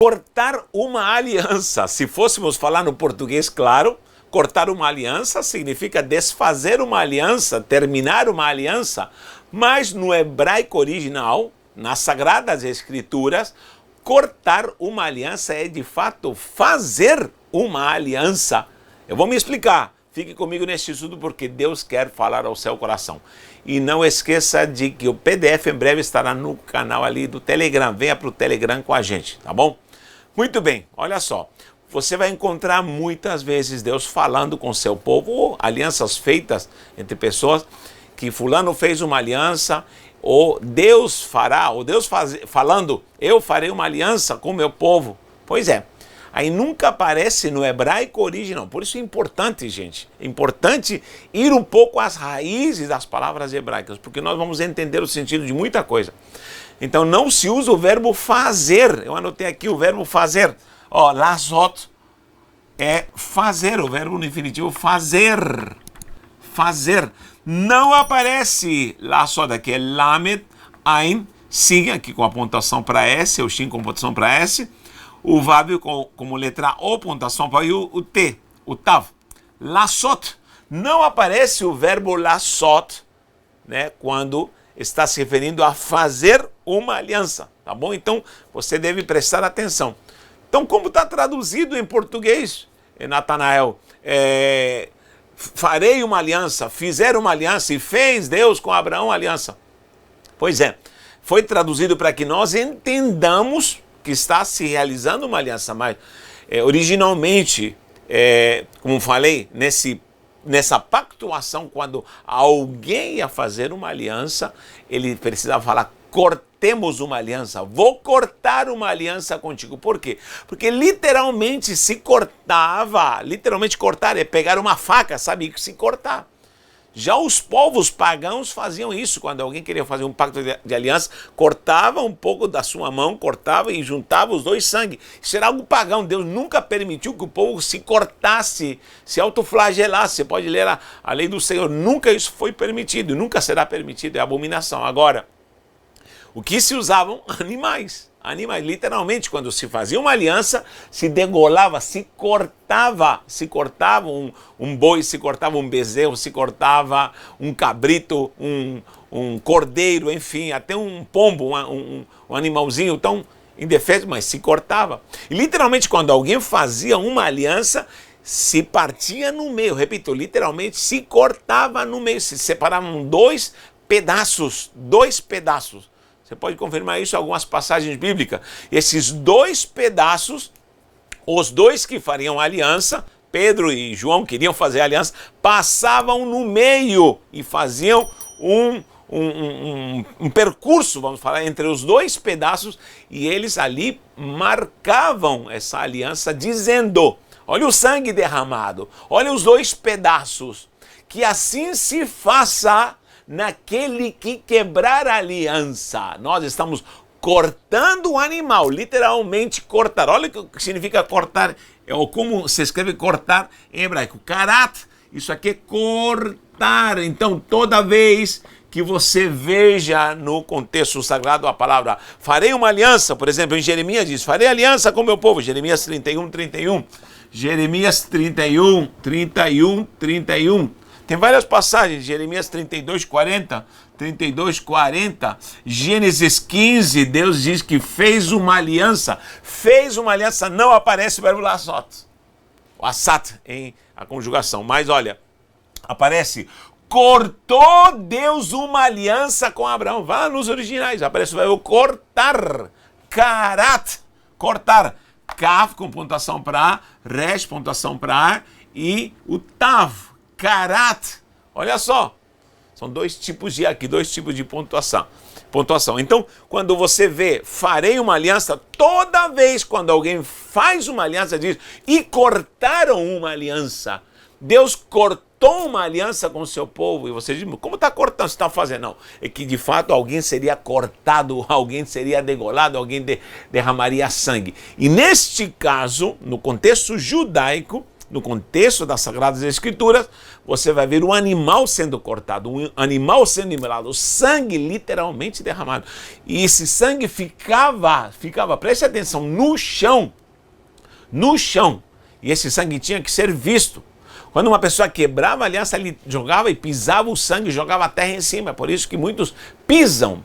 cortar uma aliança. Se fôssemos falar no português, claro, cortar uma aliança significa desfazer uma aliança, terminar uma aliança, mas no hebraico original, nas Sagradas Escrituras, cortar uma aliança é de fato fazer uma aliança. Eu vou me explicar. Fique comigo neste estudo porque Deus quer falar ao seu coração. E não esqueça de que o PDF em breve estará no canal ali do Telegram. Venha para o Telegram com a gente, tá bom? Muito bem, olha só. Você vai encontrar muitas vezes Deus falando com o seu povo, ou alianças feitas entre pessoas, que fulano fez uma aliança, ou Deus fará, ou Deus falando, eu farei uma aliança com o meu povo. Pois é. Aí nunca aparece no hebraico original. Por isso é importante, gente. É importante ir um pouco às raízes das palavras hebraicas, porque nós vamos entender o sentido de muita coisa. Então não se usa o verbo fazer. Eu anotei aqui o verbo fazer. Ó, lazot é fazer, o verbo no infinitivo fazer. Fazer. Não aparece lazot aqui, é lamed, ain, sim, aqui com a pontuação para S, o shin com pontuação para S. O vav como letra O, pontuação para o T, o tav. Lassot. Não aparece o verbo lassot, né, quando está se referindo a fazer uma aliança, tá bom? Então, você deve prestar atenção. Então, como está traduzido em português, Natanael? Farei uma aliança, fizeram uma aliança e fez Deus com Abraão aliança. Pois é, foi traduzido para que nós entendamos que está se realizando uma aliança, mas originalmente, como falei, nessa pactuação, quando alguém ia fazer uma aliança, ele precisava falar, cortemos uma aliança, vou cortar uma aliança contigo. Por quê? Porque literalmente se cortava, literalmente cortar é pegar uma faca, sabe, se cortar. Já os povos pagãos faziam isso, quando alguém queria fazer um pacto de aliança, cortava um pouco da sua mão, cortava e juntava os dois sangue. Isso era algo pagão, Deus nunca permitiu que o povo se cortasse, se autoflagelasse. Você pode ler a lei do Senhor, nunca isso foi permitido, nunca será permitido, é abominação. Agora, o que se usavam? Animais. Animais, literalmente, quando se fazia uma aliança, se degolava, se cortava um boi, se cortava um bezerro, se cortava um cabrito, um cordeiro, enfim, até um pombo, um animalzinho tão indefeso, mas se cortava. E literalmente, quando alguém fazia uma aliança, se partia no meio, repito, literalmente se cortava no meio, se separavam dois pedaços. Você pode confirmar isso em algumas passagens bíblicas. Esses dois pedaços, os dois que fariam aliança, Pedro e João queriam fazer aliança, passavam no meio e faziam um percurso, vamos falar, entre os dois pedaços, e eles ali marcavam essa aliança dizendo, olha o sangue derramado, olha os dois pedaços, que assim se faça naquele que quebrar a aliança. Nós estamos cortando o animal, literalmente cortar. Olha o que significa cortar, ou como se escreve cortar em hebraico. Karat, isso aqui é cortar. Então, toda vez que você veja no contexto sagrado a palavra farei uma aliança, por exemplo, em Jeremias diz, farei aliança com o meu povo, Jeremias 31. Jeremias 31. Tem várias passagens, Jeremias 32:40, Gênesis 15, Deus diz que fez uma aliança, não aparece o verbo lassot, o assat em a conjugação, mas olha, aparece, cortou Deus uma aliança com Abraão, vá nos originais, aparece o verbo cortar, karat, cortar, kaf com pontuação para A, resh, pontuação para A, e o tav, karat, olha só, são dois tipos de pontuação. Então, quando você vê, farei uma aliança, toda vez quando alguém faz uma aliança, diz, e cortaram uma aliança, Deus cortou uma aliança com o seu povo, e você diz, como está cortando, você está fazendo? Não, é que de fato alguém seria cortado, alguém seria degolado, alguém derramaria sangue. E neste caso, no contexto judaico, no contexto das Sagradas Escrituras, você vai ver um animal sendo cortado, um animal sendo imolado, o sangue literalmente derramado. E esse sangue ficava, preste atenção, no chão. E esse sangue tinha que ser visto. Quando uma pessoa quebrava a aliança, ele jogava e pisava o sangue, jogava a terra em cima. É por isso que muitos pisam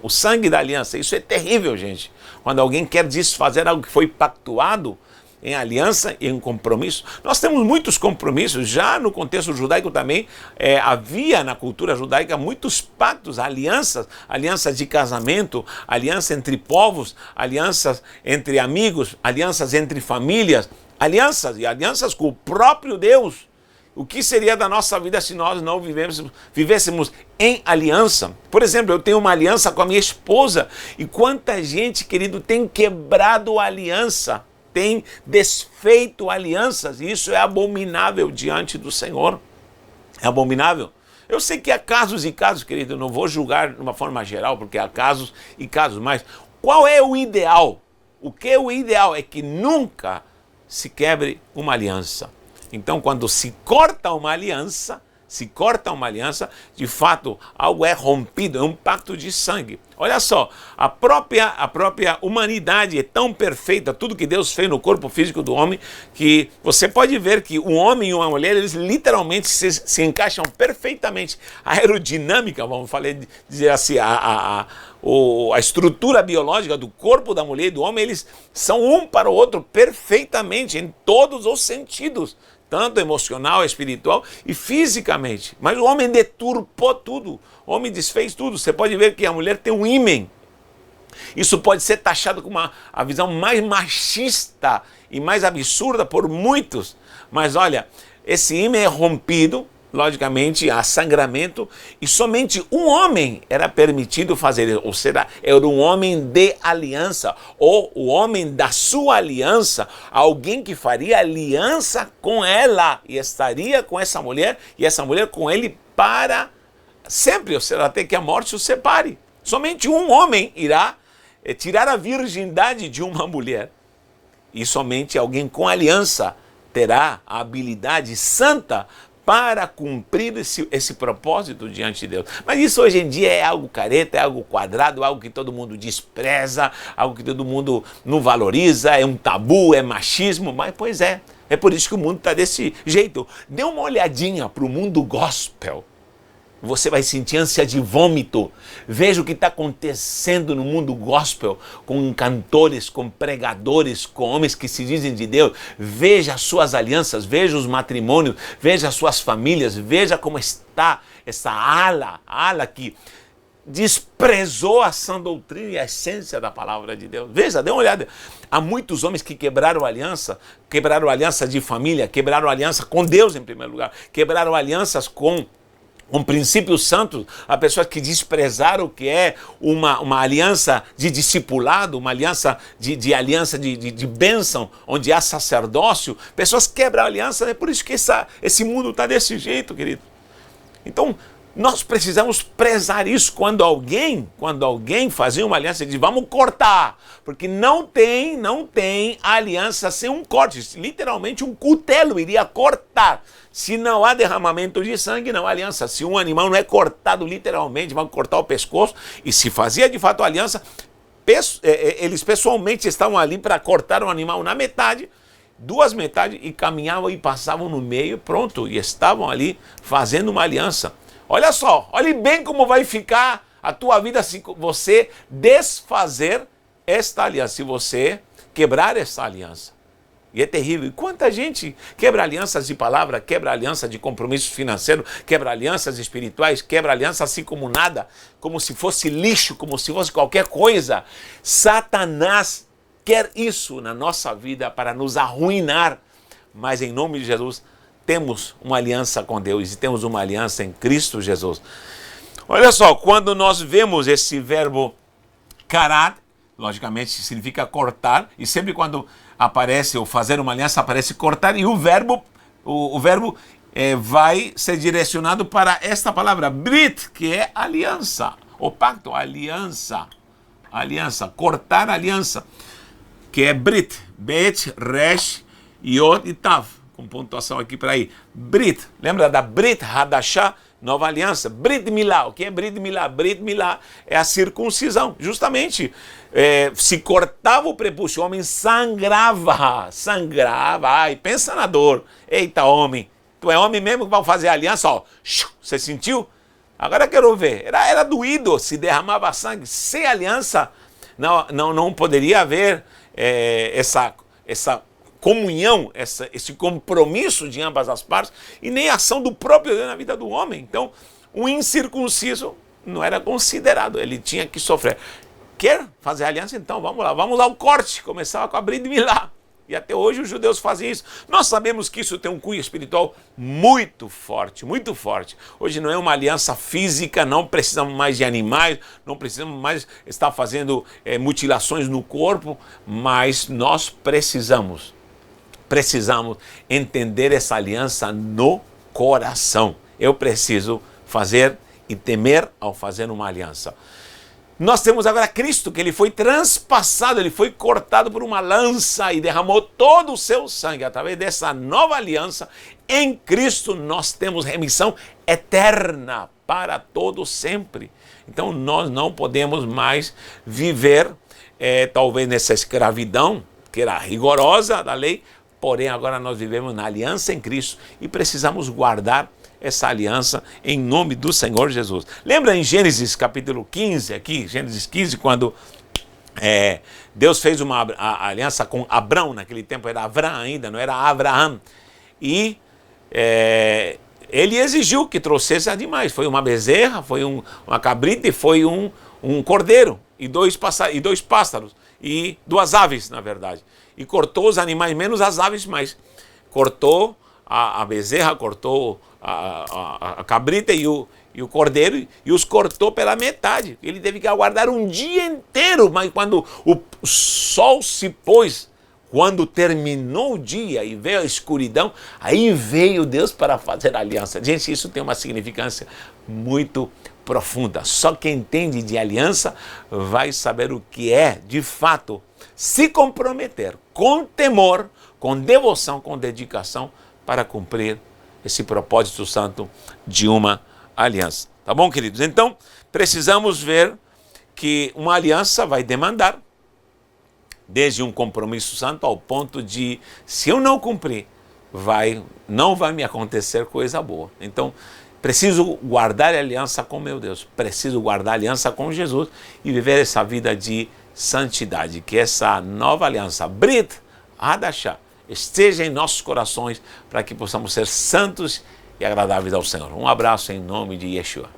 o sangue da aliança. Isso é terrível, gente. Quando alguém quer desfazer algo que foi pactuado em aliança e em compromisso. Nós temos muitos compromissos, já no contexto judaico também, havia na cultura judaica muitos pactos, alianças de casamento, aliança entre povos, alianças entre amigos, alianças entre famílias, alianças com o próprio Deus. O que seria da nossa vida se nós não vivêssemos em aliança? Por exemplo, eu tenho uma aliança com a minha esposa, e quanta gente, querido, tem quebrado a aliança, tem desfeito alianças, e isso é abominável diante do Senhor. É abominável. Eu sei que há casos e casos, querido, eu não vou julgar de uma forma geral, porque há casos e casos, mas qual é o ideal? O que é o ideal? É que nunca se quebre uma aliança. Então, quando se corta uma aliança, de fato, algo é rompido, é um pacto de sangue. Olha só, a própria humanidade é tão perfeita, tudo que Deus fez no corpo físico do homem, que você pode ver que um homem e uma mulher, eles literalmente se encaixam perfeitamente. A aerodinâmica, vamos dizer assim, a estrutura biológica do corpo da mulher e do homem, eles são um para o outro perfeitamente, em todos os sentidos, tanto emocional, espiritual e fisicamente. Mas o homem deturpou tudo, o homem desfez tudo. Você pode ver que a mulher tem um ímen. Isso pode ser taxado como a visão mais machista e mais absurda por muitos. Mas olha, esse ímen é rompido, logicamente há sangramento, e somente um homem era permitido fazer isso, ou seja, era um homem de aliança, ou o homem da sua aliança, alguém que faria aliança com ela, e estaria com essa mulher, e essa mulher com ele para sempre, ou seja, até que a morte os separe. Somente um homem irá tirar a virgindade de uma mulher, e somente alguém com aliança terá a habilidade santa para cumprir esse propósito diante de Deus. Mas isso hoje em dia é algo careta, é algo quadrado, algo que todo mundo despreza, algo que todo mundo não valoriza, é um tabu, é machismo, mas pois é por isso que o mundo está desse jeito. Dê uma olhadinha para o mundo gospel, você vai sentir ânsia de vômito. Veja o que está acontecendo no mundo gospel, com cantores, com pregadores, com homens que se dizem de Deus. Veja as suas alianças, veja os matrimônios, veja as suas famílias, veja como está essa ala que desprezou a sã doutrina e a essência da palavra de Deus. Veja, dê uma olhada. Há muitos homens que quebraram aliança de família, quebraram aliança com Deus em primeiro lugar, quebraram alianças com princípios santos, há pessoas que desprezaram o que é uma aliança de discipulado, uma aliança de bênção, onde há sacerdócio. Pessoas quebram a aliança, é por isso que esse mundo está desse jeito, querido. Então, nós precisamos prezar isso quando alguém fazia uma aliança e diz, vamos cortar, porque não tem aliança sem um corte, literalmente um cutelo iria cortar. Se não há derramamento de sangue, não há aliança. Se um animal não é cortado literalmente, vão cortar o pescoço, e se fazia de fato a aliança, eles pessoalmente estavam ali para cortar o animal na metade, duas metades, e caminhavam e passavam no meio, pronto, e estavam ali fazendo uma aliança. Olha só, olhe bem como vai ficar a tua vida se você desfazer esta aliança, se você quebrar esta aliança. E é terrível. E quanta gente quebra alianças de palavra, quebra aliança de compromisso financeiro, quebra alianças espirituais, quebra aliança assim como nada, como se fosse lixo, como se fosse qualquer coisa. Satanás quer isso na nossa vida para nos arruinar. Mas em nome de Jesus, temos uma aliança com Deus e temos uma aliança em Cristo Jesus. Olha só, quando nós vemos esse verbo karat, logicamente significa cortar, e sempre quando aparece ou fazer uma aliança, aparece cortar, e o verbo vai ser direcionado para esta palavra, brit, que é aliança, o pacto, aliança, cortar aliança, que é brit, bet, resh, yod e tav. com pontuação aqui para aí. Brit, lembra da Brit Hadashah, nova aliança? Brit Milá, o que é Brit Milá? Brit Milá é a circuncisão, justamente. Se cortava o prepúcio, o homem sangrava, ai, pensa na dor. Eita, homem, tu é homem mesmo que vai fazer aliança, ó, você sentiu? Agora eu quero ver, era doído, se derramava sangue, sem aliança, não poderia haver essa comunhão, esse compromisso de ambas as partes, e nem ação do próprio Deus na vida do homem. Então, o incircunciso não era considerado, ele tinha que sofrer. Quer fazer aliança? Então, vamos lá o corte, começava com a Brit Milá. E até hoje os judeus fazem isso. Nós sabemos que isso tem um cunho espiritual muito forte, muito forte. Hoje não é uma aliança física, não precisamos mais de animais, não precisamos mais estar fazendo mutilações no corpo, mas nós precisamos entender essa aliança no coração. Eu preciso fazer e temer ao fazer uma aliança. Nós temos agora Cristo, que ele foi transpassado, ele foi cortado por uma lança e derramou todo o seu sangue. Através dessa nova aliança, em Cristo nós temos remissão eterna para todo sempre. Então nós não podemos mais viver, talvez nessa escravidão, que era rigorosa da lei, porém agora nós vivemos na aliança em Cristo e precisamos guardar essa aliança em nome do Senhor Jesus. Lembra em Gênesis capítulo 15, aqui, Gênesis 15, quando Deus fez a aliança com Abrão, naquele tempo era Avrão ainda, não era Abraão, e ele exigiu que trouxesse animais, foi uma bezerra, foi uma cabrita e foi um cordeiro, e dois pássaros, e 2 aves, na verdade, e cortou os animais, menos as aves, mas cortou a bezerra, cortou a cabrita e o cordeiro, e os cortou pela metade. Ele teve que aguardar um dia inteiro, mas quando o sol se pôs, quando terminou o dia e veio a escuridão, aí veio Deus para fazer a aliança. Gente, isso tem uma significância muito profunda. Só quem entende de aliança vai saber o que é, de fato, se comprometer com temor, com devoção, com dedicação, para cumprir esse propósito santo de uma aliança. Tá bom, queridos? Então, precisamos ver que uma aliança vai demandar desde um compromisso santo ao ponto de, se eu não cumprir, não vai me acontecer coisa boa. Então, preciso guardar a aliança com meu Deus, preciso guardar a aliança com Jesus e viver essa vida de santidade, que essa nova aliança, Brit Hadashah, esteja em nossos corações para que possamos ser santos e agradáveis ao Senhor. Um abraço em nome de Yeshua.